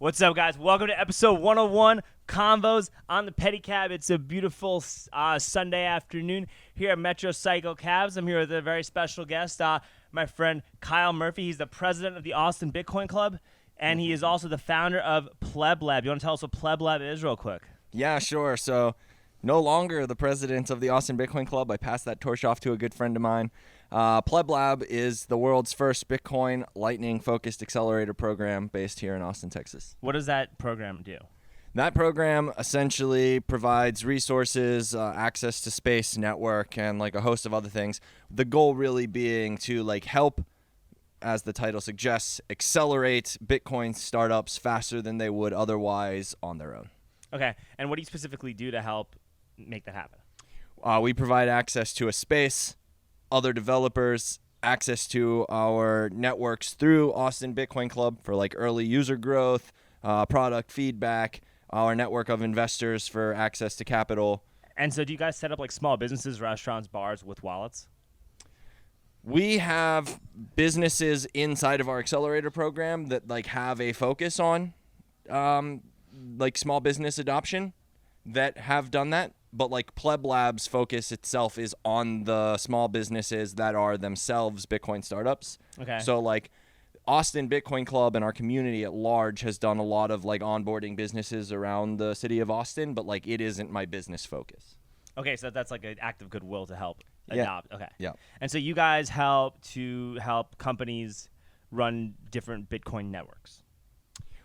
What's up, guys? Welcome to episode 101, Convos on the Pedicab. It's a beautiful Sunday afternoon here at Metro Cycle Cabs. I'm here with a very special guest, my friend Kyle Murphy. He's the president of the Austin Bitcoin Club, and he is also the founder of Pleb Lab. You want to tell us what Pleb Lab is real quick? Yeah, sure. So no longer the president of the Austin Bitcoin Club. I passed that torch off to a good friend of mine. Pleb Lab is the world's first Bitcoin Lightning-focused accelerator program based here in Austin, Texas. What does that program do? That program essentially provides resources, access to space, network, and like a host of other things. The goal really being to help, as the title suggests, accelerate Bitcoin startups faster than they would otherwise on their own. Okay, and what do you specifically do to help make that happen? We provide access to a space, other developers, access to our networks through Austin Bitcoin Club for early user growth, product feedback, our network of investors for access to capital. And so do you guys set up small businesses, restaurants, bars with wallets? We have businesses inside of our accelerator program that have a focus on small business adoption that have done that. But Pleb Lab's focus itself is on the small businesses that are themselves Bitcoin startups. Okay. So Austin Bitcoin Club and our community at large has done a lot of onboarding businesses around the city of Austin, but it isn't my business focus. Okay, so that's an act of goodwill to help adopt. Yeah. Okay. Yeah. And so you guys help companies run different Bitcoin networks.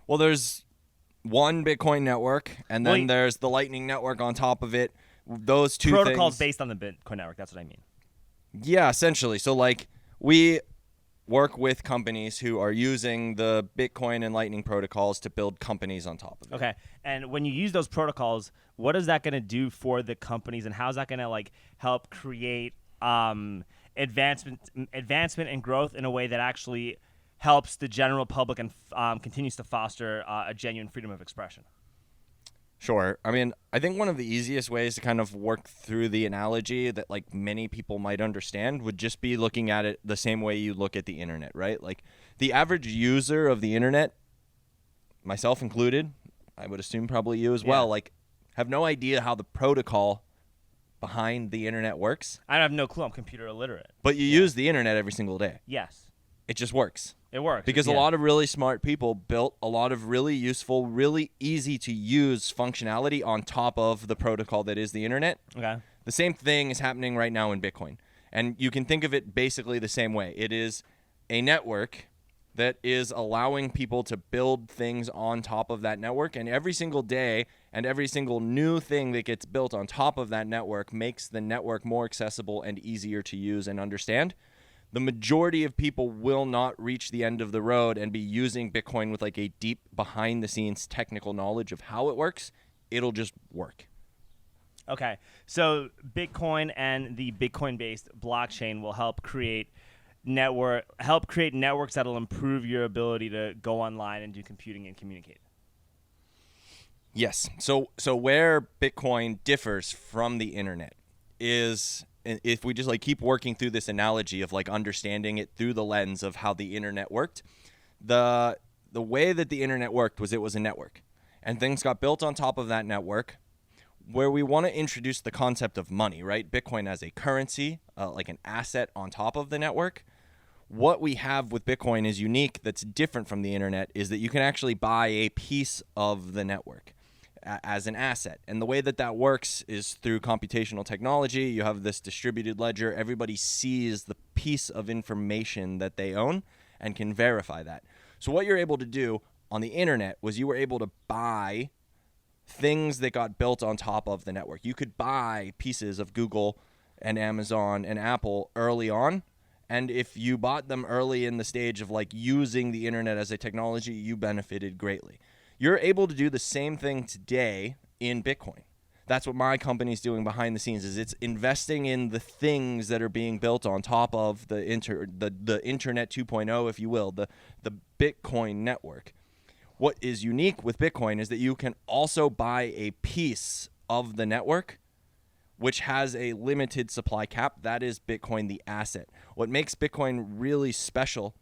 Well, there's one Bitcoin network, and then there's the Lightning network on top of it. Those two protocols things, based on the Bitcoin network. That's what I mean. Yeah, essentially. So we work with companies who are using the Bitcoin and Lightning protocols to build companies on top of it. Okay. And when you use those protocols, what is that going to do for the companies, and how is that going to help create advancement and growth in a way that actually helps the general public and continues to foster a genuine freedom of expression? Sure. I mean, I think one of the easiest ways to kind of work through the analogy that many people might understand would just be looking at it the same way you look at the internet, right? The average user of the internet, myself included, I would assume probably you as well, have no idea how the protocol behind the internet works. I have no clue. I'm computer illiterate. But you use the internet every single day. Yes. It just works. It works. Because a lot of really smart people built a lot of really useful, really easy to use functionality on top of the protocol that is the internet. Okay. The same thing is happening right now in Bitcoin. And you can think of it basically the same way. It is a network that is allowing people to build things on top of that network. And every single day and every single new thing that gets built on top of that network makes the network more accessible and easier to use and understand. The majority of people will not reach the end of the road and be using Bitcoin with a deep behind-the-scenes technical knowledge of how it works. It'll just work. Okay, so Bitcoin and the Bitcoin-based blockchain will help create networks that'll improve your ability to go online and do computing and communicate. Yes. So where Bitcoin differs from the internet is, if we just keep working through this analogy of understanding it through the lens of how the internet worked, the way that the internet worked was it was a network, and things got built on top of that network. Where we want to introduce the concept of money, right? Bitcoin as a currency, an asset on top of the network. What we have with Bitcoin is unique, that's different from the internet, is that you can actually buy a piece of the network as an asset. And the way that works is through computational technology. You have this distributed ledger. Everybody sees the piece of information that they own and can verify that. So what you're able to do on the internet was you were able to buy things that got built on top of the network. You could buy pieces of Google and Amazon and Apple early on. And if you bought them early in the stage of using the internet as a technology, you benefited greatly. You're able to do the same thing today in Bitcoin. That's what my company's doing behind the scenes, is it's investing in the things that are being built on top of the internet 2.0, if you will, the Bitcoin network. What is unique with Bitcoin is that you can also buy a piece of the network which has a limited supply cap. That is Bitcoin, the asset. What makes Bitcoin really special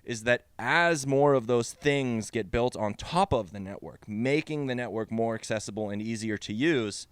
is that as more of those things get built on top of the network, making the network more accessible and easier to use,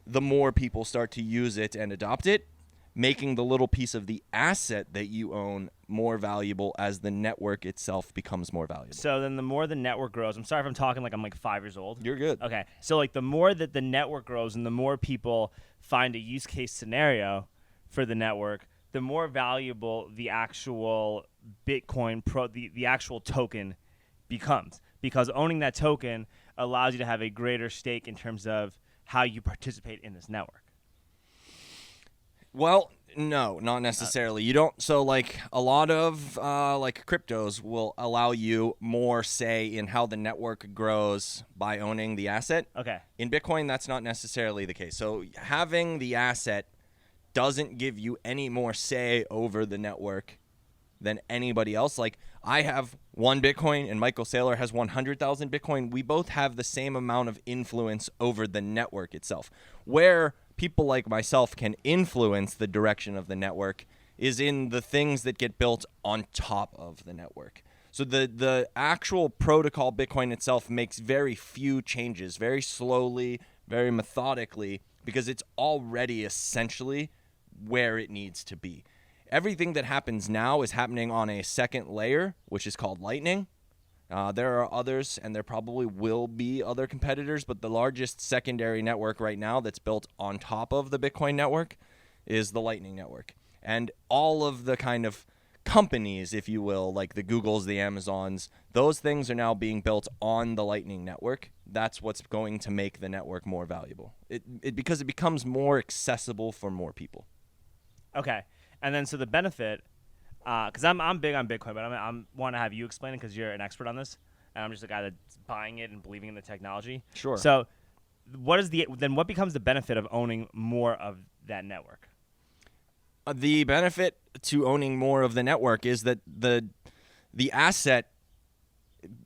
the more people start to use it and adopt it, making the little piece of the asset that you own more valuable as the network itself becomes more valuable. So then the more the network grows, I'm sorry if I'm talking like I'm like 5 years old. You're good. Okay. So like the more that the network grows and the more people find a use case scenario for the network, the more valuable the actual Bitcoin the actual token becomes, because owning that token allows you to have a greater stake in terms of how you participate in this network. Well, no, not necessarily. You don't. So, like, a lot of like cryptos will allow you more say in how the network grows by owning the asset. Okay. In Bitcoin, that's not necessarily the case. So, having the asset doesn't give you any more say over the network than anybody else. Like, I have 1 Bitcoin and Michael Saylor has 100,000 Bitcoin. We both have the same amount of influence over the network itself. Where people like myself can influence the direction of the network is in the things that get built on top of the network. So the actual protocol Bitcoin itself makes very few changes, very slowly, very methodically, because it's already essentially where it needs to be. Everything that happens now is happening on a second layer, which is called Lightning. There are others, and there probably will be other competitors, but the largest secondary network right now that's built on top of the Bitcoin network is the Lightning Network. And all of the kind of companies, if you will, like the Googles, the Amazons, those things are now being built on the Lightning Network. That's what's going to make the network more valuable. Because it becomes more accessible for more people. Okay. And then so the benefit, because I'm big on Bitcoin, but I want to have you explain it because you're an expert on this, and I'm just a guy that's buying it and believing in the technology. Sure. So, what becomes the benefit of owning more of that network? The benefit to owning more of the network is that the asset,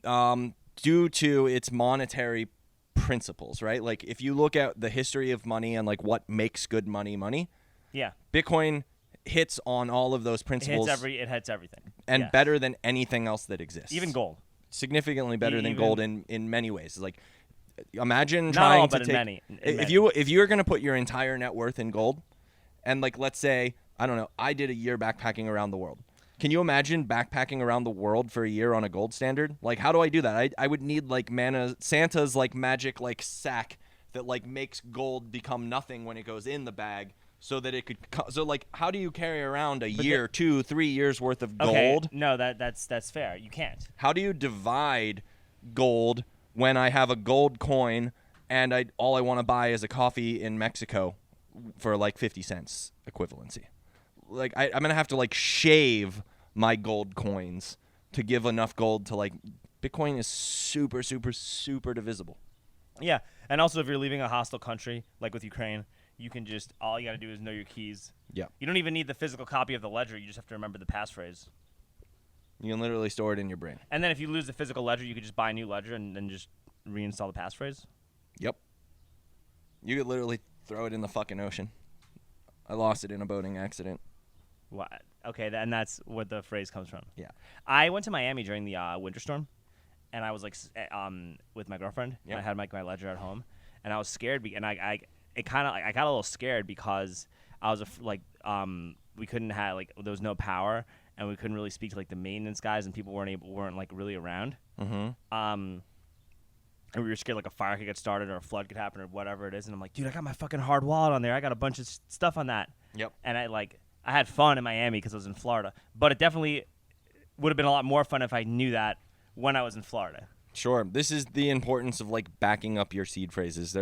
due to its monetary principles, right? Like if you look at the history of money and like what makes good money, Yeah. Bitcoin hits on all of those principles. It hits everything. And Yeah. better than anything else that exists. Even gold. Significantly better than gold in many ways. It's like, imagine Not trying all, to but take in many. if you're going to put your entire net worth in gold, and like let's say, I don't know, I did a year backpacking around the world. Can you imagine backpacking around the world for a year on a gold standard? Like, how do I do that? I would need like Santa's like magic like sack that like makes gold become nothing when it goes in the bag, so that it could. So like, how do you carry around a year, 2, 3 years worth of gold? Okay, no, that's fair. You can't. How do you divide gold when I have a gold coin and all I want to buy is a coffee in Mexico for like 50 cents equivalency? Like I'm going to have to like shave my gold coins to give enough gold to like Bitcoin is super, super, super divisible. Yeah, and also if you're leaving a hostile country like with Ukraine, you can just all you got to do is know your keys. Yeah. You don't even need the physical copy of the ledger. You just have to remember the passphrase. You can literally store it in your brain. And then if you lose the physical ledger, you could just buy a new ledger and then just reinstall the passphrase. Yep. You could literally throw it in the fucking ocean. I lost it in a boating accident. What? Okay, and that's where the phrase comes from. Yeah. I went to Miami during the winter storm, and I was like with my girlfriend. Yep. And I had my ledger at home, and I was scared. And I got a little scared because I was we couldn't have like there was no power, and we couldn't really speak to like the maintenance guys, and people weren't like really around. Mm-hmm. And we were scared like a fire could get started or a flood could happen or whatever it is. And I'm like, dude, I got my fucking hard wallet on there. I got a bunch of stuff on that. Yep. And I had fun in Miami because I was in Florida, but it definitely would have been a lot more fun if I knew that when I was in Florida. Sure. This is the importance of like backing up your seed phrases.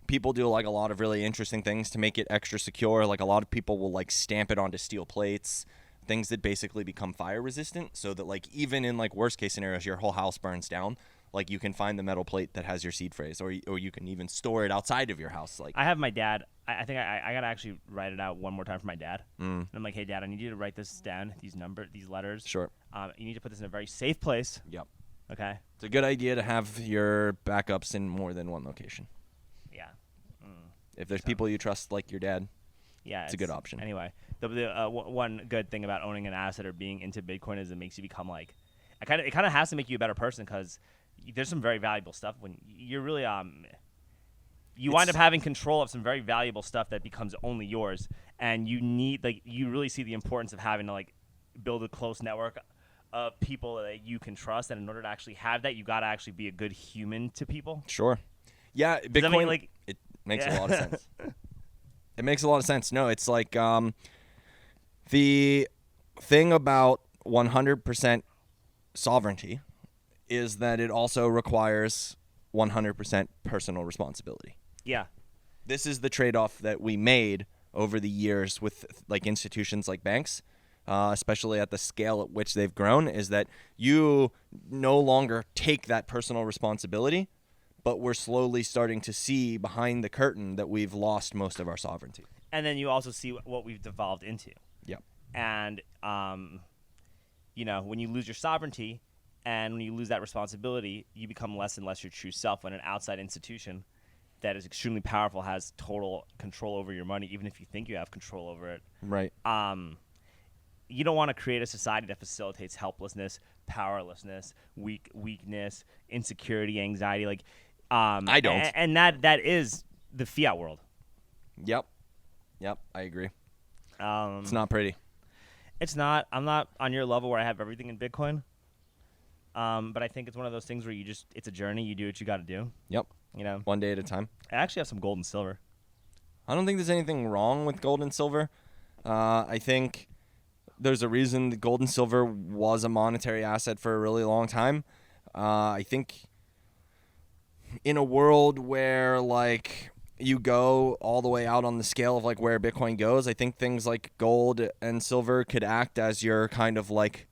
People do like a lot of really interesting things to make it extra secure. Like a lot of people will like stamp it onto steel plates, things that basically become fire resistant, so that like even in like worst case scenarios, your whole house burns down. Like you can find the metal plate that has your seed phrase, or you can even store it outside of your house. Like I have my dad. I think I gotta actually write it out one more time for my dad. Mm. And I'm like, hey, Dad, I need you to write this down. These letters. Sure. You need to put this in a very safe place. Yep. Okay. It's a good idea to have your backups in more than one location. Yeah. If there's people you trust, like your dad, Yeah. it's a good option. Anyway, one good thing about owning an asset or being into Bitcoin is it makes you become like, it kind of has to make you a better person because there's some very valuable stuff when you're really you wind up having control of some very valuable stuff that becomes only yours, and you really see the importance of having to like build a close network of people that you can trust, and in order to actually have that, you got to actually be a good human to people. Sure. Yeah, Bitcoin, that mean, like, it makes a lot of sense. It makes a lot of sense. No, it's like the thing about 100% sovereignty is that it also requires 100% personal responsibility. Yeah. This is the trade-off that we made over the years with like institutions like banks, especially at the scale at which they've grown, is that you no longer take that personal responsibility, but we're slowly starting to see behind the curtain that we've lost most of our sovereignty. And then you also see what we've devolved into. Yep. And, when you lose your sovereignty and when you lose that responsibility, you become less and less your true self when an outside institution that is extremely powerful has total control over your money, even if you think you have control over it. Right. You don't want to create a society that facilitates helplessness, powerlessness, weakness, insecurity, anxiety. Like, I don't. And that is the fiat world. Yep. I agree. It's not pretty. It's not. I'm not on your level where I have everything in Bitcoin. But I think it's one of those things where it's a journey. You do what you got to do. Yep. One day at a time. I actually have some gold and silver. I don't think there's anything wrong with gold and silver. I think there's a reason that gold and silver was a monetary asset for a really long time. I think in a world where like you go all the way out on the scale of like where Bitcoin goes, I think things like gold and silver could act as your kind of like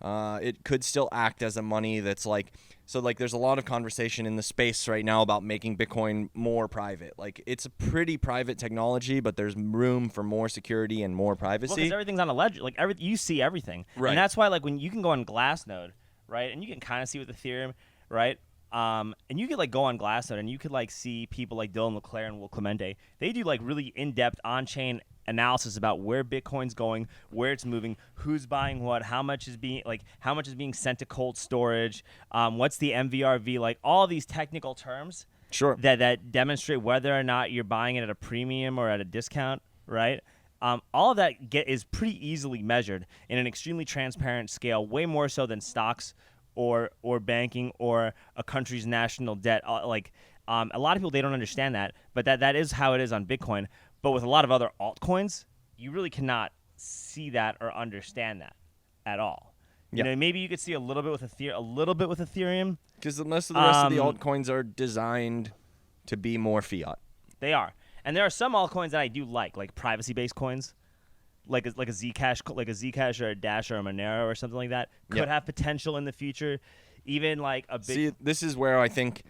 it could still act as a money that's like, so like there's a lot of conversation in the space right now about making Bitcoin more private. Like it's a pretty private technology, but there's room for more security and more privacy. Well, because everything's on a ledger. Like you see everything. Right. And that's why like when you can go on Glassnode, right? And you can kind of see with Ethereum, right? And you could like go on Glassnode and you could like see people like Dylan LeClaire and Will Clemente. They do like really in-depth on-chain analysis about where Bitcoin's going, where it's moving, who's buying what, how much is being sent to cold storage, what's the MVRV, like all these technical terms. Sure. That demonstrate whether or not you're buying it at a premium or at a discount, right? All of that is pretty easily measured in an extremely transparent scale, way more so than stocks or banking or a country's national debt. A lot of people, they don't understand that, but that is how it is on Bitcoin. But with a lot of other altcoins, you really cannot see that or understand that at all. Yeah. Maybe you could see a little bit with Ethereum. Because most of the rest of the altcoins are designed to be more fiat. They are. And there are some altcoins that I do like privacy-based coins, like a Zcash or a Dash or a Monero or something like that could have potential in the future. Even like a big. See, this is where I think,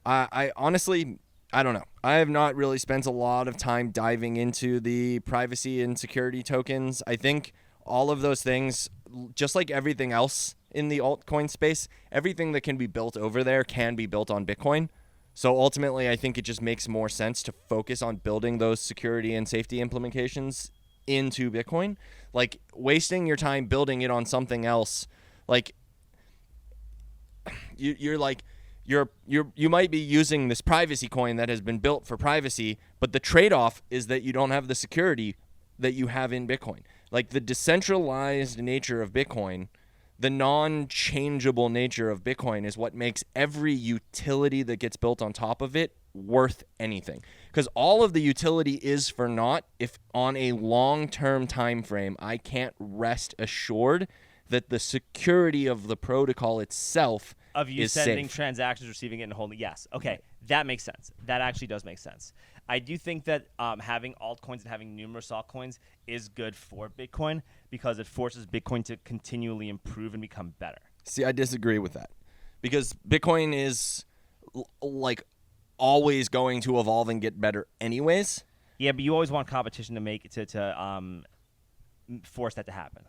I honestly, I don't know. I have not really spent a lot of time diving into the privacy and security tokens. I think all of those things, just like everything else in the altcoin space, everything that can be built over there can be built on Bitcoin. So ultimately, I think it just makes more sense to focus on building those security and safety implementations into Bitcoin. Like wasting your time building it on something else, like you might be using this privacy coin that has been built for privacy, but the trade-off is that you don't have the security that you have in Bitcoin. Like the decentralized nature of Bitcoin, the non-changeable nature of Bitcoin is what makes every utility that gets built on top of it worth anything. Because all of the utility is for naught if on a long-term time frame I can't rest assured that the security of the protocol itself of you is sending safe. transactions, receiving it, and holding. Yes. Okay. That makes sense. That actually does make sense. I do think that having altcoins and having numerous altcoins is good for Bitcoin because it forces Bitcoin to continually improve and become better. See, I disagree with that because Bitcoin is like always going to evolve and get better anyways. Yeah, but you always want competition to make to force that to happen.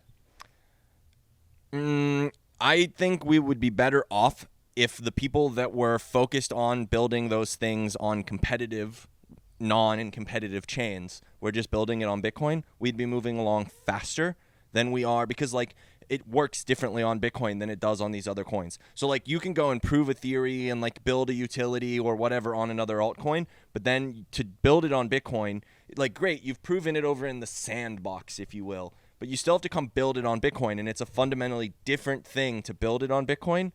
I think we would be better off if the people that were focused on building those things on competitive and competitive chains were just building it on Bitcoin, we'd be moving along faster than we are, because like it works differently on Bitcoin than it does on these other coins. So like you can go and prove a theory and like build a utility or whatever on another altcoin, but then to build it on Bitcoin, like great, you've proven it over in the sandbox, if you will, but you still have to come build it on Bitcoin, and it's a fundamentally different thing to build it on Bitcoin.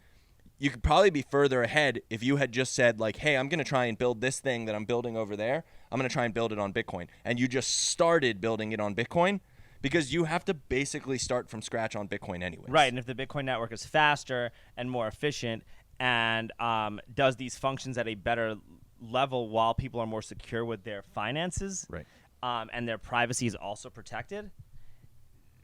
You could probably be further ahead if you had just said like, hey, I'm going to try and build this thing that I'm building over there. I'm going to try and build it on Bitcoin. And you just started building it on Bitcoin, because you have to basically start from scratch on Bitcoin anyways. Right, and if the Bitcoin network is faster and more efficient and does these functions at a better level while people are more secure with their finances, Right. And their privacy is also protected,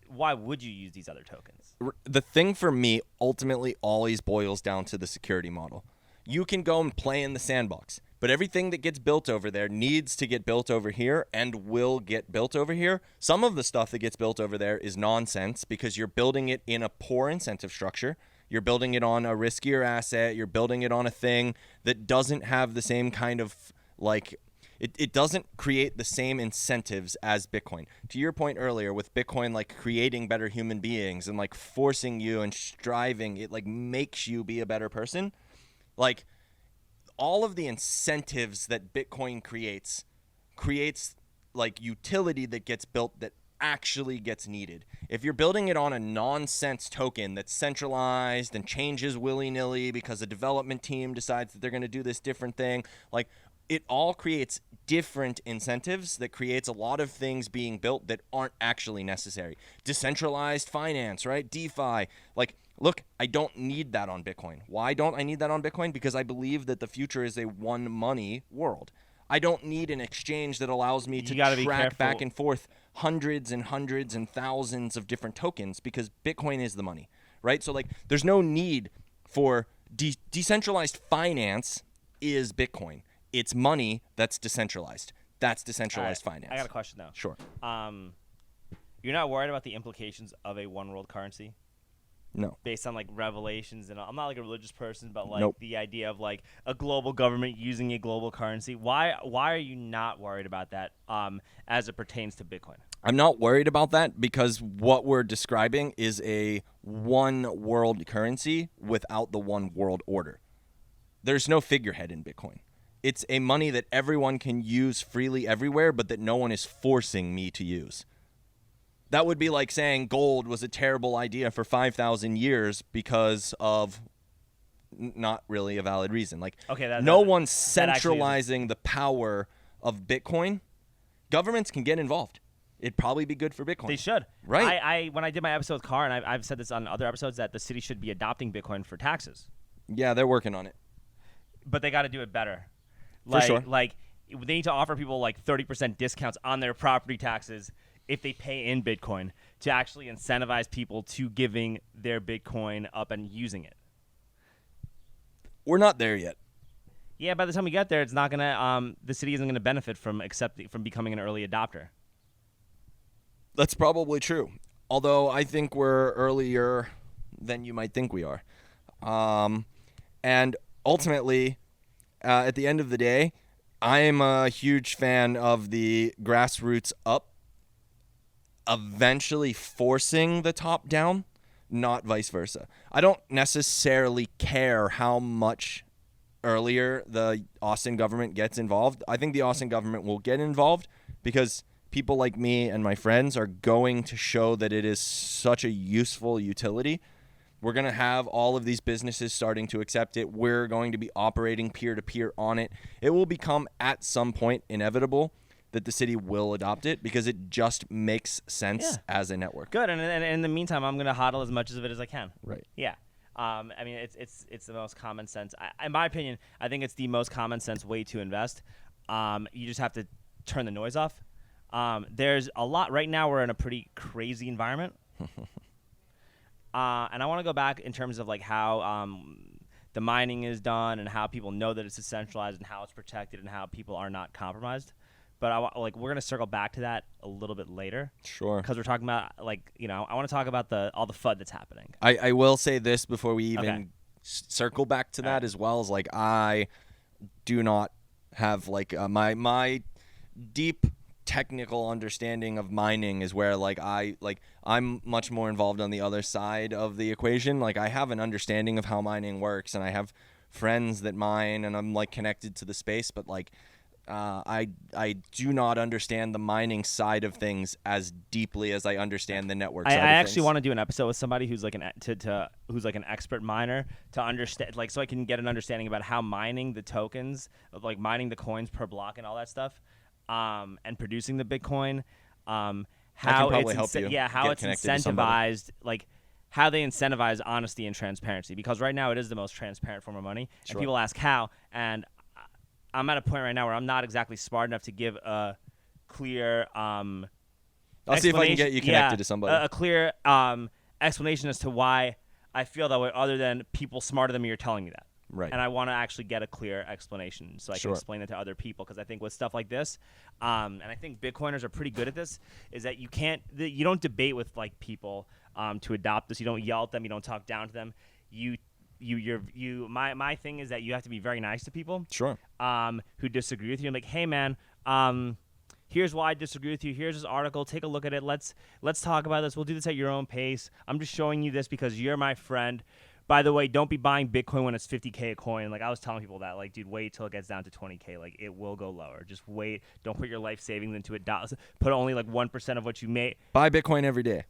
why would you use these other tokens? The thing for me ultimately always boils down to the security model. You can go and play in the sandbox, but everything that gets built over there needs to get built over here and will get built over here. Some of the stuff that gets built over there is nonsense because you're building it in a poor incentive structure. You're building it on a riskier asset. You're building it on a thing that doesn't have the same kind of like, it doesn't create the same incentives as Bitcoin. To your point earlier with Bitcoin, like creating better human beings and like forcing you and striving, it like makes you be a better person. Like all of the incentives that Bitcoin creates like utility that gets built that actually gets needed. If you're building it on a nonsense token that's centralized and changes willy-nilly because a development team decides that they're going to do this different thing, like it all creates different incentives that creates a lot of things being built that aren't actually necessary. Decentralized finance, right? DeFi. Like, look, I don't need that on Bitcoin. Why don't I need that on Bitcoin? Because I believe that the future is a one money world. I don't need an exchange that allows me to track back and forth hundreds and hundreds and thousands of different tokens, because Bitcoin is the money, right? So like there's no need for decentralized finance is Bitcoin. It's money that's decentralized. That's decentralized finance. I got a question though. Sure. You're not worried about the implications of a one world currency? No. Based on like revelations, and I'm not like a religious person, but like Nope. the idea of like a global government using a global currency. Why are you not worried about that as it pertains to Bitcoin? I'm not worried about that because what we're describing is a one world currency without the one world order. There's no figurehead in Bitcoin. It's a money that everyone can use freely everywhere, but that no one is forcing me to use. That would be like saying gold was a terrible idea for 5,000 years because of not really a valid reason. Like, no one's centralizing the power of Bitcoin. Governments can get involved. It'd probably be good for Bitcoin. They should. Right. I when I did my episode with Carr, and I've said this on other episodes, that the city should be adopting Bitcoin for taxes. Yeah, they're working on it. But they got to do it better. For sure. Like, they need to offer people like 30% discounts on their property taxes if they pay in Bitcoin to actually incentivize people to giving their Bitcoin up and using it. We're not there yet. Yeah, by the time we get there, it's not gonna. The city isn't gonna benefit from becoming an early adopter. That's probably true. Although I think we're earlier than you might think we are. And ultimately, at the end of the day, I am a huge fan of the grassroots up, eventually forcing the top down, not vice versa. I don't necessarily care how much earlier the Austin government gets involved. I think the Austin government will get involved because people like me and my friends are going to show that it is such a useful utility. We're going to have all of these businesses starting to accept it. We're going to be operating peer-to-peer on it. It will become at some point inevitable that the city will adopt it because it just makes sense as a network. Good, and in the meantime, I'm going to hodl as much of it as I can. Right. Yeah. I mean, it's the most common sense. In my opinion, I think it's the most common sense way to invest. You just have to turn the noise off. There's a lot right now. We're in a pretty crazy environment. And I want to go back in terms of like how the mining is done and how people know that it's decentralized and how it's protected and how people are not compromised. But we're gonna circle back to that a little bit later. Sure. Because we're talking about I want to talk about all the FUD that's happening. I will say this before we even circle back to that as well, as like I do not have like my deep technical understanding of mining is where I'm much more involved on the other side of the equation. Like, I have an understanding of how mining works, and I have friends that mine, and I'm like connected to the space, but like I do not understand the mining side of things as deeply as I understand the network side of things. I actually want to do an episode with somebody who's like who's like an expert miner to understand, like, so I can get an understanding about how mining the tokens, like mining the coins per block and all that stuff, and producing the Bitcoin, how it's incentivized, like how they incentivize honesty and transparency, because right now it is the most transparent form of money. Sure. And people ask how, and I'm at a point right now where I'm not exactly smart enough to give a clear I'll see if I can get you connected to somebody. A clear explanation as to why I feel that way, other than people smarter than me are telling me that. Right. And I want to actually get a clear explanation so I can explain it to other people, because I think with stuff like this, and I think Bitcoiners are pretty good at this, is that you don't debate with like people to adopt this. You don't yell at them. You don't talk down to them. My thing is that you have to be very nice to people. Sure. Who disagree with you. I'm like, hey man, here's why I disagree with you. Here's this article. Take a look at it. Let's talk about this. We'll do this at your own pace. I'm just showing you this because you're my friend. By the way, don't be buying Bitcoin when it's 50K a coin. Like, I was telling people that, like, dude, wait till it gets down to 20K. Like, it will go lower. Just wait. Don't put your life savings into it. Put only like 1% of what you make. Buy Bitcoin every day.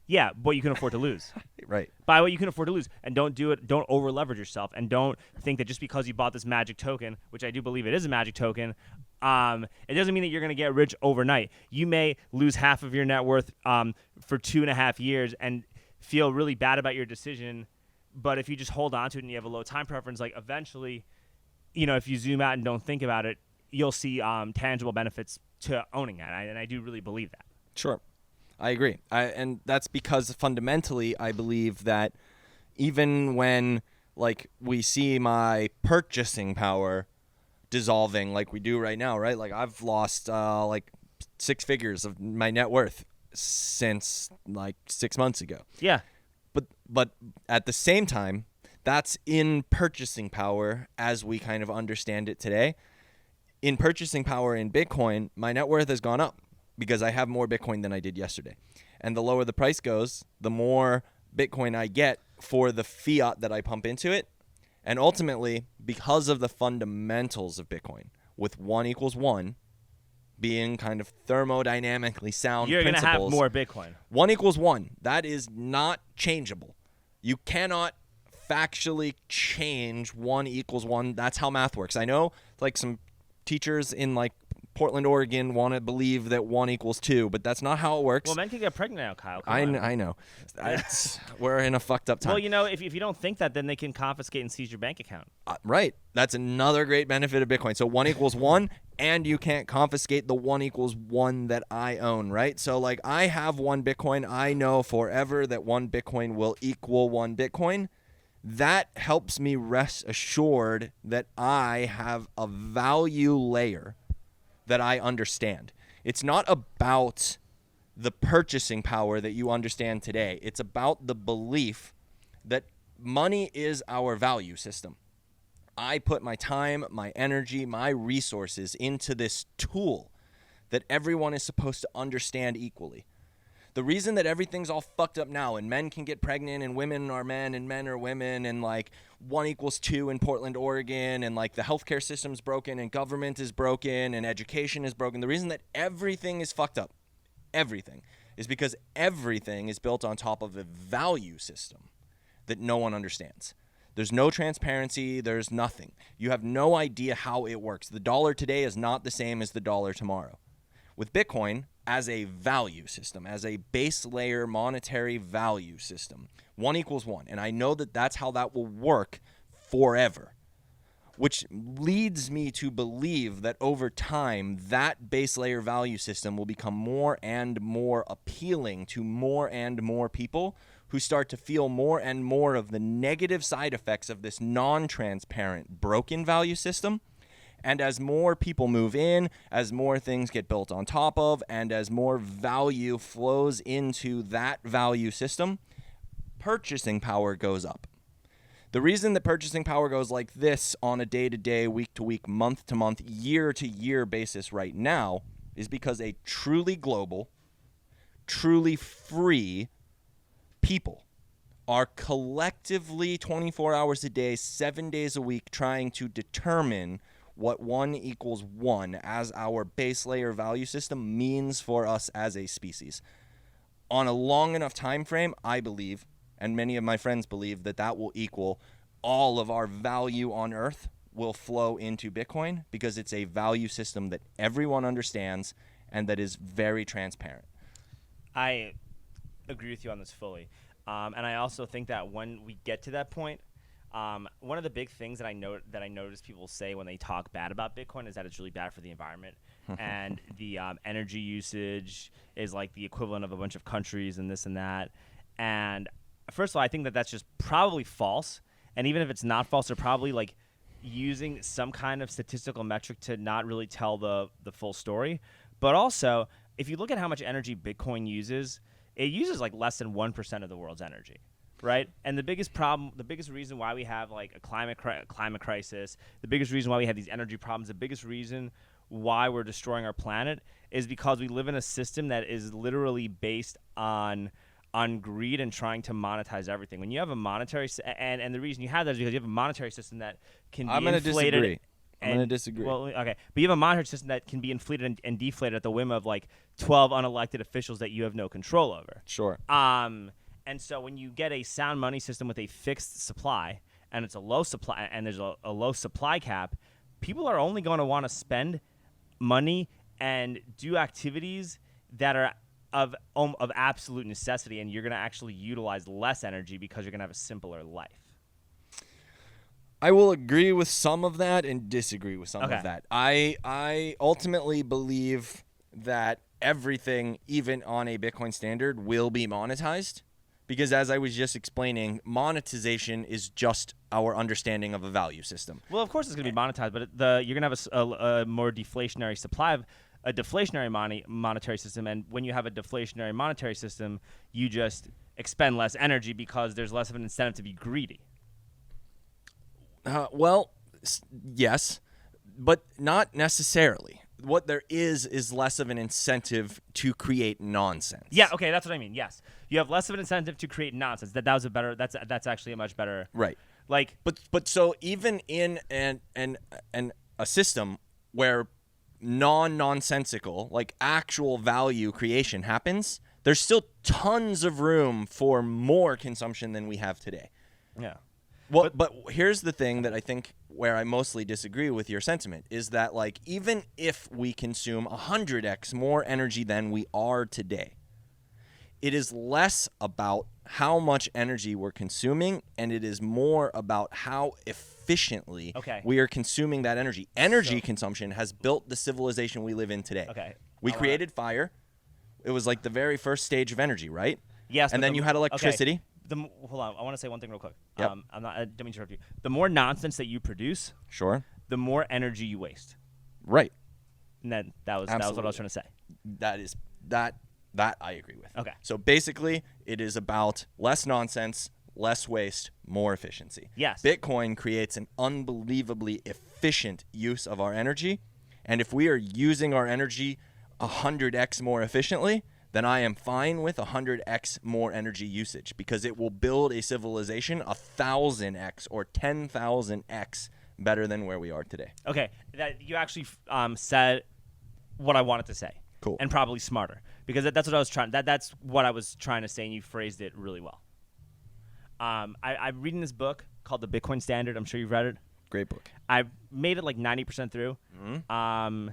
Yeah, what you can afford to lose. Right. Buy what you can afford to lose, and don't do it. Don't over leverage yourself, and don't think that just because you bought this magic token, which I do believe it is a magic token, it doesn't mean that you're going to get rich overnight. You may lose half of your net worth for 2.5 years and feel really bad about your decision. But if you just hold on to it and you have a low time preference, like, eventually, if you zoom out and don't think about it, you'll see tangible benefits to owning it. And I do really believe that. Sure. I agree. And that's because fundamentally I believe that even when, like, we see my purchasing power dissolving like we do right now, right? Like, I've lost like 6 figures of my net worth since like 6 months ago. Yeah. But at the same time, that's in purchasing power as we kind of understand it today. In purchasing power in Bitcoin, my net worth has gone up because I have more Bitcoin than I did yesterday. And the lower the price goes, the more Bitcoin I get for the fiat that I pump into it. And ultimately, because of the fundamentals of Bitcoin, with 1 = 1 being kind of thermodynamically sound you're principles. You're going to have more Bitcoin. 1 = 1. That is not changeable. You cannot factually change 1 = 1. That's how math works. I know, like, some teachers in, like, Portland, Oregon want to believe that 1 = 2, but that's not how it works. Well, men can get pregnant now, Kyle. I know. We're in a fucked up time. Well, if you don't think that, then they can confiscate and seize your bank account. Right. That's another great benefit of Bitcoin. So 1 = 1, and you can't confiscate the 1 = 1 that I own, right? So, like, I have 1 Bitcoin. I know forever that 1 Bitcoin will equal 1 Bitcoin. That helps me rest assured that I have a value layer that I understand. It's not about the purchasing power that you understand today. It's about the belief that money is our value system. I put my time, my energy, my resources into this tool that everyone is supposed to understand equally. The reason that everything's all fucked up now and men can get pregnant and women are men and men are women and, like, 1 = 2 in Portland, Oregon, and, like, the healthcare system's broken and government is broken and education is broken. The reason that everything is fucked up, everything, is because everything is built on top of a value system that no one understands. There's no transparency. There's nothing. You have no idea how it works. The dollar today is not the same as the dollar tomorrow. With Bitcoin, as a value system, as a base layer monetary value system, 1 = 1. And I know that that's how that will work forever, which leads me to believe that over time, that base layer value system will become more and more appealing to more and more people who start to feel more and more of the negative side effects of this non-transparent, broken value system. And as more people move in, as more things get built on top of, and as more value flows into that value system, purchasing power goes up. The reason that purchasing power goes like this on a day-to-day, week-to-week, month-to-month, year-to-year basis right now is because a truly global, truly free people are collectively 24 hours a day, 7 days a week trying to determine what 1 equals 1 as our base layer value system means for us as a species. On a long enough time frame, I believe, and many of my friends believe, that will equal all of our value on Earth will flow into Bitcoin because it's a value system that everyone understands and that is very transparent. I agree with you on this fully. And I also think that when we get to that point, one of the big things that I notice people say when they talk bad about Bitcoin is that it's really bad for the environment, and the energy usage is like the equivalent of a bunch of countries and this and that. And first of all, I think that that's just probably false. And even if it's not false, they're probably like using some kind of statistical metric to not really tell the full story. But also, if you look at how much energy Bitcoin uses, it uses like less than 1% of the world's energy. Right, and the biggest reason why we have like a climate crisis, the biggest reason why we have these energy problems, the biggest reason why we're destroying our planet is because we live in a system that is literally based on greed and trying to monetize everything. When you have a monetary and the reason you have that is because you have a monetary system that can be inflated. I'm going to disagree. Well, okay, but you have a monetary system that can be inflated and deflated at the whim of like 12 unelected officials that you have no control over. Sure. And so when you get a sound money system with a fixed supply and it's a low supply and there's a low supply cap, people are only going to want to spend money and do activities that are of absolute necessity, and you're going to actually utilize less energy because you're going to have a simpler life. I will agree with some of that and disagree with some of that. I ultimately believe that everything, even on a Bitcoin standard, will be monetized. Because as I was just explaining, monetization is just our understanding of a value system. Well, of course it's going to be monetized, but you're going to have a more deflationary supply of a deflationary monetary system. And when you have a deflationary monetary system, you just expend less energy because there's less of an incentive to be greedy. Well, yes, but not necessarily. What there is less of an incentive to create nonsense. Yeah, okay, that's what I mean. Yes, you have less of an incentive to create nonsense. That was a better. That's actually a much better. Right. Like, but so even in a system where nonsensical, like actual value creation happens, there's still tons of room for more consumption than we have today. Yeah. Well, but here's the thing that I think where I mostly disagree with your sentiment is that, like, even if we consume 100x more energy than we are today, it is less about how much energy we're consuming, and it is more about how efficiently we are consuming that energy. Energy consumption has built the civilization we live in today. Okay. We created fire. It was like the very first stage of energy, right? Yes. And then you had electricity. Okay. Hold on, I want to say one thing real quick. Yep. I don't mean to interrupt you. The more nonsense that you produce, sure, the more energy you waste. Right. And that was what I was trying to say. That I agree with. Okay. So basically, it is about less nonsense, less waste, more efficiency. Yes. Bitcoin creates an unbelievably efficient use of our energy, and if we are using our energy 100x more efficiently, then I am fine with 100x more energy usage because it will build a civilization 1,000x or 10,000x better than where we are today. Okay, that you actually said what I wanted to say. Cool. And probably smarter because that's what I was trying. That's what I was trying to say, and you phrased it really well. I'm reading this book called The Bitcoin Standard. I'm sure you've read it. Great book. I made it like 90% through. Mm-hmm.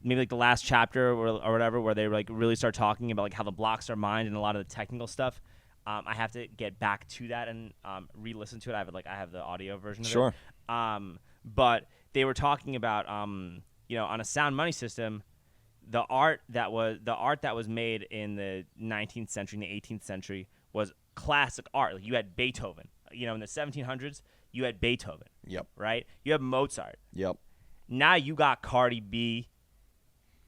Maybe like the last chapter or whatever, where they like really start talking about like how the blocks are mined and a lot of the technical stuff. I have to get back to that and re-listen to it. I have the audio version of it. Sure. But they were talking about on a sound money system, the art that was made in the 19th century and the 18th century was classic art. Like you had Beethoven. In the 1700s, you had Beethoven. Yep. Right. You have Mozart. Yep. Now you got Cardi B.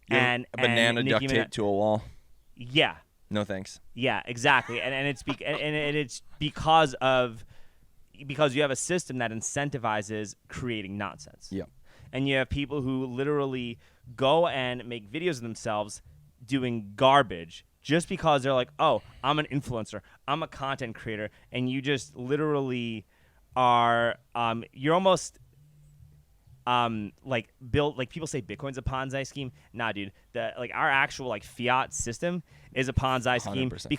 And a banana duct tape to a wall. Yeah. No thanks. Yeah, exactly. And it's it's because of because you have a system that incentivizes creating nonsense. Yep. And you have people who literally go and make videos of themselves doing garbage just because they're like, oh, I'm an influencer, I'm a content creator, and you just literally are you're almost like built, like people say Bitcoin's a Ponzi scheme. Nah, dude, like our actual like fiat system is a Ponzi scheme 100%.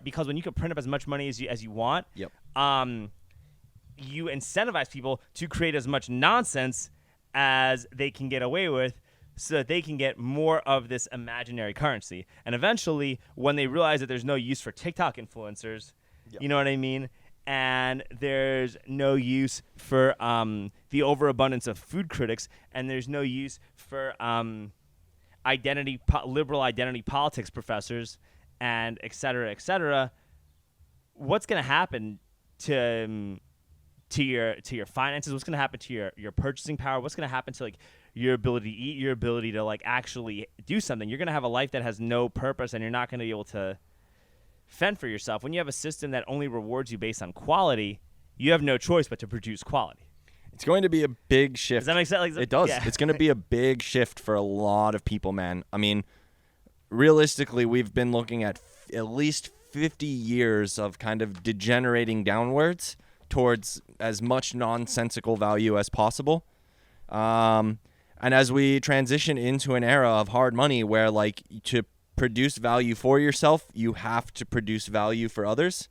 because when you can print up as much money as you want, Yep. you incentivize people to create as much nonsense as they can get away with so that they can get more of this imaginary currency. And eventually, when they realize that there's no use for TikTok influencers, Yep. you know what I mean? And there's no use for the overabundance of food critics, and there's no use for liberal identity politics professors, and et cetera, what's going to happen to your finances? What's going to happen to your purchasing power? What's going to happen to like your ability to eat, your ability to like actually do something? You're going to have a life that has no purpose, and you're not going to be able to fend for yourself. When you have a system that only rewards you based on quality, you have no choice but to produce quality. It's going to be a big shift. Does that make sense? It does. Yeah. It's going to be a big shift for a lot of people, man. I mean, realistically, we've been looking at at least 50 years of kind of degenerating downwards towards as much nonsensical value as possible. And as we transition into an era of hard money where, like, to produce value for yourself, you have to produce value for others.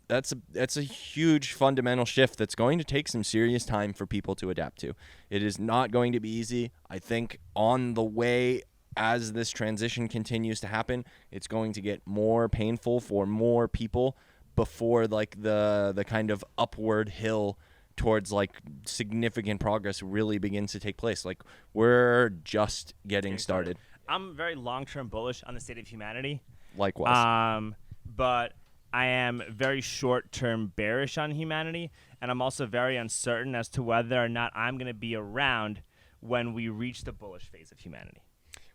That's a huge fundamental shift that's going to take some serious time for people to adapt to. It is not going to be easy. I think on the way, as this transition continues to happen, it's going to get more painful for more people before like the kind of upward hill towards like significant progress really begins to take place. Like, we're just getting started. I'm very long-term bullish on the state of humanity. Likewise. But I am very short-term bearish on humanity, and I'm also very uncertain as to whether or not I'm going to be around when we reach the bullish phase of humanity.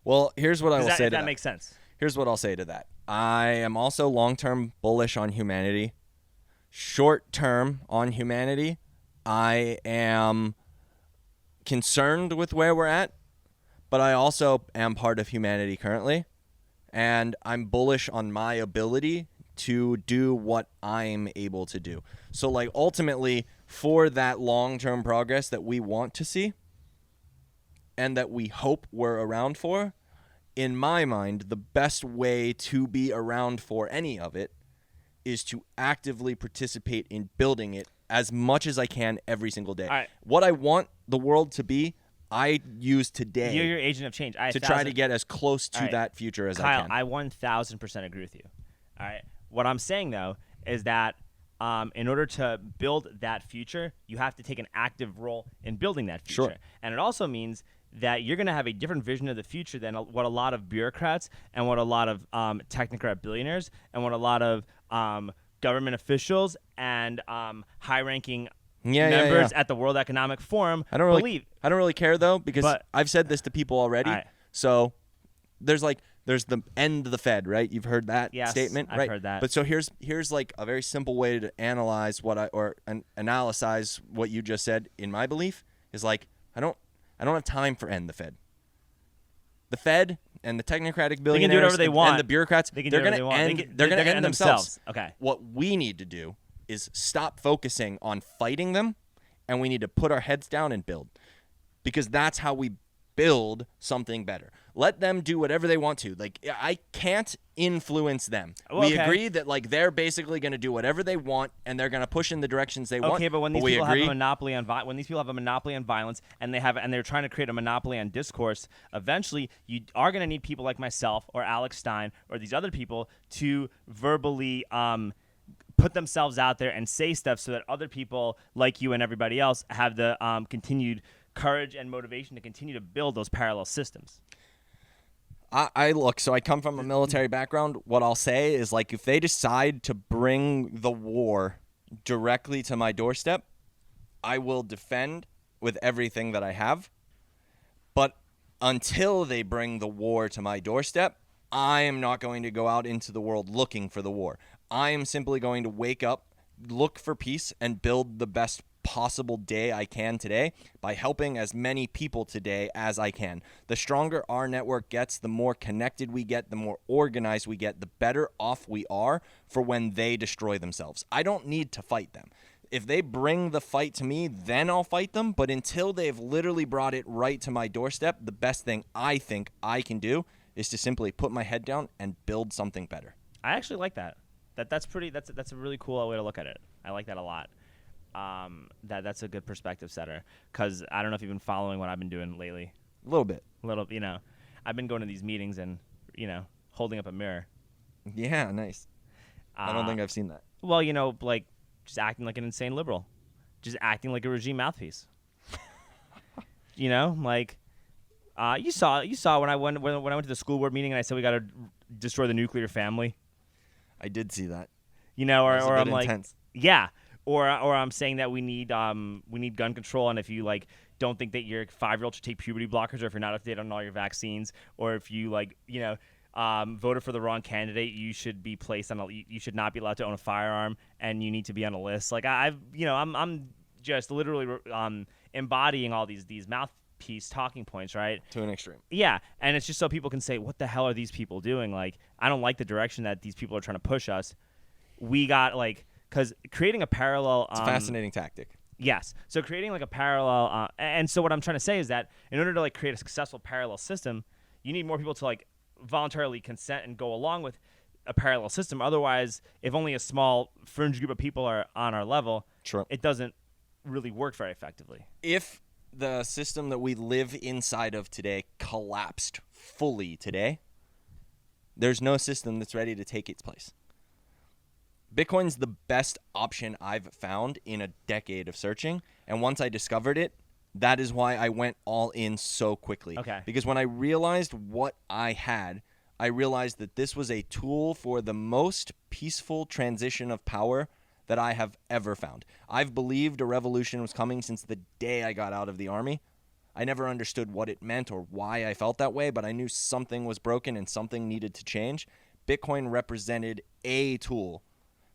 Well, here's what I will say to that. That makes sense. Here's what I'll say to that. I am also long-term bullish on humanity. Short-term on humanity, I am concerned with where we're at, but I also am part of humanity currently, and I'm bullish on my ability to do what I'm able to do. So, like, ultimately, for that long-term progress that we want to see and that we hope we're around for, in my mind, the best way to be around for any of it is to actively participate in building it as much as I can every single day. All right. What I want the world to be, I use today. You're your agent of change. To try to get as close to that future as Kyle, I can. I 1,000% agree with you. All right. What I'm saying, though, is that in order to build that future, you have to take an active role in building that future. Sure. And it also means that you're going to have a different vision of the future than what a lot of bureaucrats and what a lot of technocrat billionaires and what a lot of government officials and high-ranking members at the World Economic Forum believe. I don't really care, though, because But- I've said this to people already. Right. So there's the end of the Fed, right? You've heard that statement, I've right? heard that. But so here's like a very simple way to analyze analyze what you just said. In my belief, is like I don't have time for end the Fed. The Fed and the technocratic billionaires whatever they want. and the bureaucrats, They can they're do going whatever they to want. end. They're They're going to gonna end end themselves. Okay. What we need to do is stop focusing on fighting them, and we need to put our heads down and build, because that's how we build something better. Let them do whatever they want to. Like, I can't influence them. Well, we okay. agree that like they're basically going to do whatever they want, and they're going to push in the directions they want. Okay, but when these we people have agree, a monopoly on violence, and they're trying to create a monopoly on discourse, eventually you are going to need people like myself or Alex Stein or these other people to verbally put themselves out there and say stuff so that other people like you and everybody else have the continued courage and motivation to continue to build those parallel systems. I look, so I come from a military background. What I'll say is, like, if they decide to bring the war directly to my doorstep, I will defend with everything that I have. But until they bring the war to my doorstep, I am not going to go out into the world looking for the war. I am simply going to wake up, look for peace and build the best possible day I can today by helping as many people today as I can. The stronger our network gets, the more connected we get, the more organized we get, the better off we are for when they destroy themselves. I don't need to fight them. If they bring the fight to me, then I'll fight them. But until they've literally brought it right to my doorstep, the best thing I think I can do is to simply put my head down and build something better. I actually like that. That's a really cool way to look at it. I like that a lot. That's a good perspective setter, because I don't know if you've been following what I've been doing lately. A little bit. I've been going to these meetings and holding up a mirror. Yeah, nice. I don't think I've seen that. Well, like just acting like an insane liberal, just acting like a regime mouthpiece. You saw when I went to the school board meeting and I said we got to destroy the nuclear family. I did see that. Or I'm like, intense. yeah. Or I'm saying that we need gun control, and if you don't think that your 5-year-old should take puberty blockers, or if you're not up to date on all your vaccines, or if you voted for the wrong candidate, you should be placed on you should not be allowed to own a firearm, and you need to be on a list. I'm just literally embodying all these mouthpiece talking points, right? To an extreme. Yeah, and it's just so people can say, what the hell are these people doing? I don't like the direction that these people are trying to push us. We got because creating a parallel. It's a fascinating tactic. Yes. So creating a parallel, and so what I'm trying to say is that in order to create a successful parallel system, you need more people to voluntarily consent and go along with a parallel system. Otherwise, if only a small fringe group of people are on our level, True. It doesn't really work very effectively. If the system that we live inside of today collapsed fully today, there's no system that's ready to take its place. Bitcoin's the best option I've found in a decade of searching, and once I discovered it, that is why I went all in so quickly. Okay. Because when I realized what I had, I realized that this was a tool for the most peaceful transition of power that I have ever found. I've believed a revolution was coming since the day I got out of the army. I never understood what it meant or why I felt that way, but I knew something was broken and something needed to change. Bitcoin represented a tool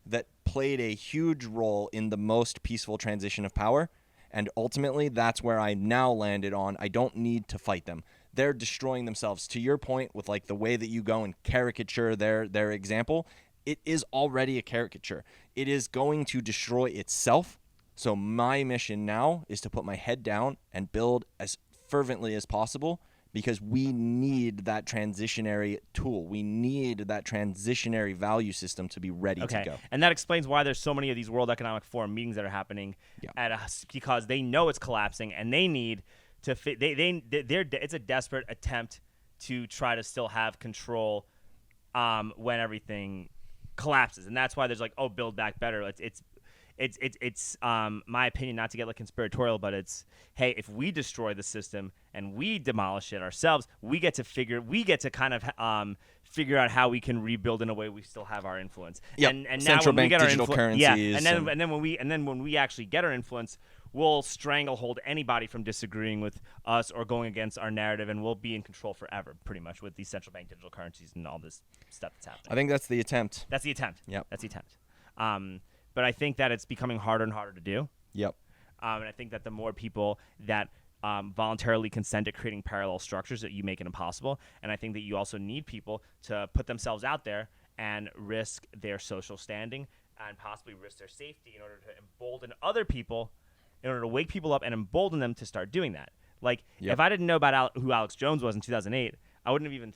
that played a huge role in the most peaceful transition of power. And ultimately, that's where I now landed on. I don't need to fight them. They're destroying themselves. To your point, with the way that you go and caricature their example, it is already a caricature. It is going to destroy itself. So my mission now is to put my head down and build as fervently as possible, because we need that transitionary tool. We need that transitionary value system to be ready to go. And that explains why there's so many of these World Economic Forum meetings that are happening because they know it's collapsing, and they need to it's a desperate attempt to try to still have control when everything collapses. And that's why there's build back better. It's my opinion, not to get conspiratorial, but it's, hey, if we destroy the system and we demolish it ourselves, we get to kind of figure out how we can rebuild in a way we still have our influence. Yep. And central now when bank we get digital our currencies. yeah, and then when we actually get our influence, we'll stranglehold anybody from disagreeing with us or going against our narrative, and we'll be in control forever, pretty much, with these central bank digital currencies and all this stuff that's happening. I think that's the attempt. That's the attempt. Yep. That's the attempt. But I think that it's becoming harder and harder to do. Yep. And I think that the more people that voluntarily consent to creating parallel structures, that you make it impossible. And I think that you also need people to put themselves out there and risk their social standing and possibly risk their safety in order to embolden other people, in order to wake people up and embolden them to start doing that. If I didn't know about who Alex Jones was in 2008, I wouldn't have even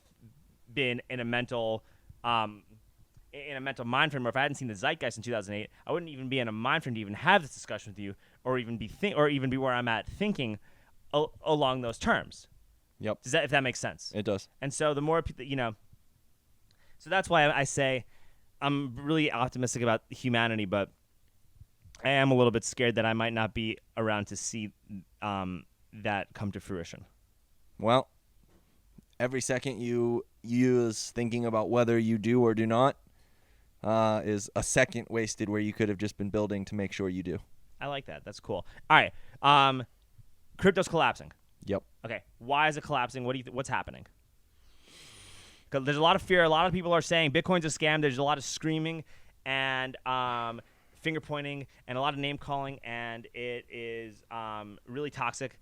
been in a mental mind frame, or if I hadn't seen the zeitgeist in 2008, I wouldn't even be in a mind frame to even have this discussion with you, or even be where I'm at thinking along those terms. Yep. If that makes sense? It does. And so the more people, so that's why I say I'm really optimistic about humanity, but I am a little bit scared that I might not be around to see that come to fruition. Well, every second you use thinking about whether you do or do not is a second wasted where you could have just been building to make sure you do. I like that. That's cool. All right. Crypto's collapsing. Yep. Okay. Why is it collapsing? What's happening? Because there's a lot of fear. A lot of people are saying Bitcoin's a scam. There's a lot of screaming, and finger pointing and a lot of name calling, and it is really toxic.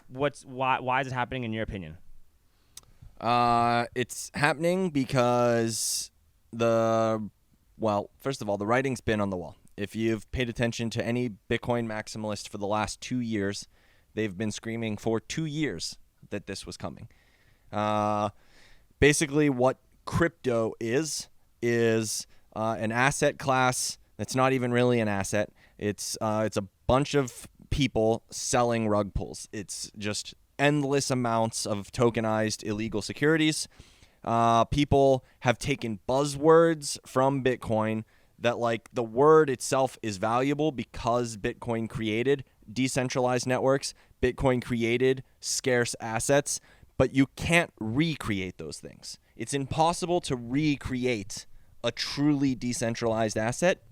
Why is it happening in your opinion? It's happening because first of all, the writing's been on the wall. If you've paid attention to any Bitcoin maximalist for the last 2 years, they've been screaming for 2 years that this was coming. Basically, what crypto is an asset class that's not even really an asset. It's a bunch of people selling rug pulls. It's just endless amounts of tokenized illegal securities. People have taken buzzwords from Bitcoin that, like, the word itself is valuable because Bitcoin created decentralized networks. Bitcoin created scarce assets, but you can't recreate those things. It's impossible to recreate a truly decentralized asset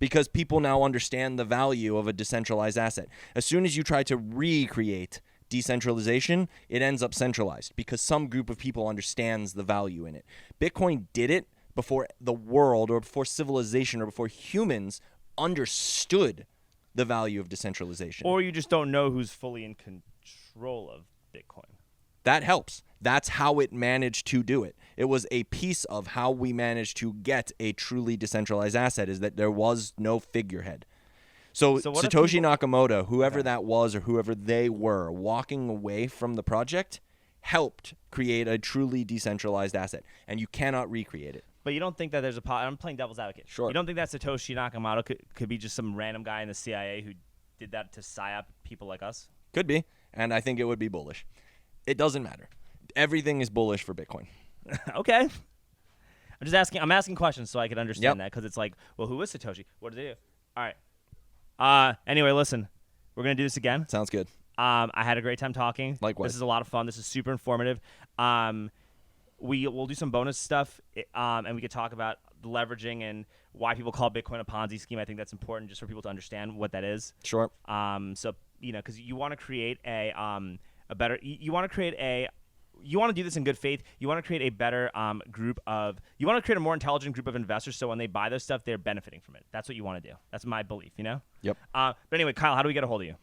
because people now understand the value of a decentralized asset. As soon as you try to recreate decentralization, it ends up centralized because some group of people understands the value in it. Bitcoin did it before the world or before civilization or before humans understood the value of decentralization. Or you just don't know who's fully in control of Bitcoin. That helps. That's how it managed to do it. It was a piece of how we managed to get a truly decentralized asset, is that there was no figurehead. So Satoshi Nakamoto, whoever that was or whoever they were, walking away from the project helped create a truly decentralized asset, and you cannot recreate it. But you don't think that there's I'm playing devil's advocate. Sure. You don't think that Satoshi Nakamoto could be just some random guy in the CIA who did that to psyop people like us? Could be, and I think it would be bullish. It doesn't matter. Everything is bullish for Bitcoin. Okay. I'm just asking. I'm asking questions so I can understand that, because it's like, well, who is Satoshi? What did they do? All right. Anyway, listen, we're gonna do this again. Sounds good. I had a great time talking. Likewise. This is a lot of fun. This is super informative. We'll do some bonus stuff, and we could talk about the leveraging and why people call Bitcoin a Ponzi scheme. I think that's important just for people to understand what that is. Sure. So because you want to create a better. You want to do this in good faith. You want to create a better you want to create a more intelligent group of investors, so when they buy this stuff, they're benefiting from it. That's what you want to do. That's my belief, Yep. But anyway, Kyle, how do we get a hold of you?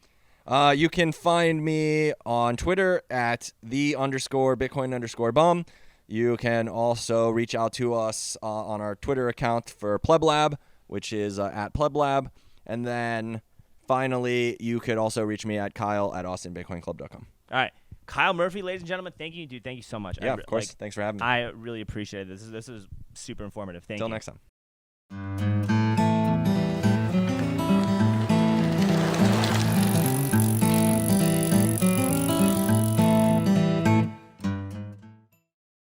You can find me on Twitter at _Bitcoin_bum. You can also reach out to us on our Twitter account for Pleb Lab, which is at Pleb Lab. And then finally, you could also reach me at Kyle@AustinBitcoinClub.com. All right. Kyle Murphy, ladies and gentlemen, thank you, dude. Thank you so much. Yeah, of course. Thanks for having me. I really appreciate it. This is super informative. Thank you. Until next time.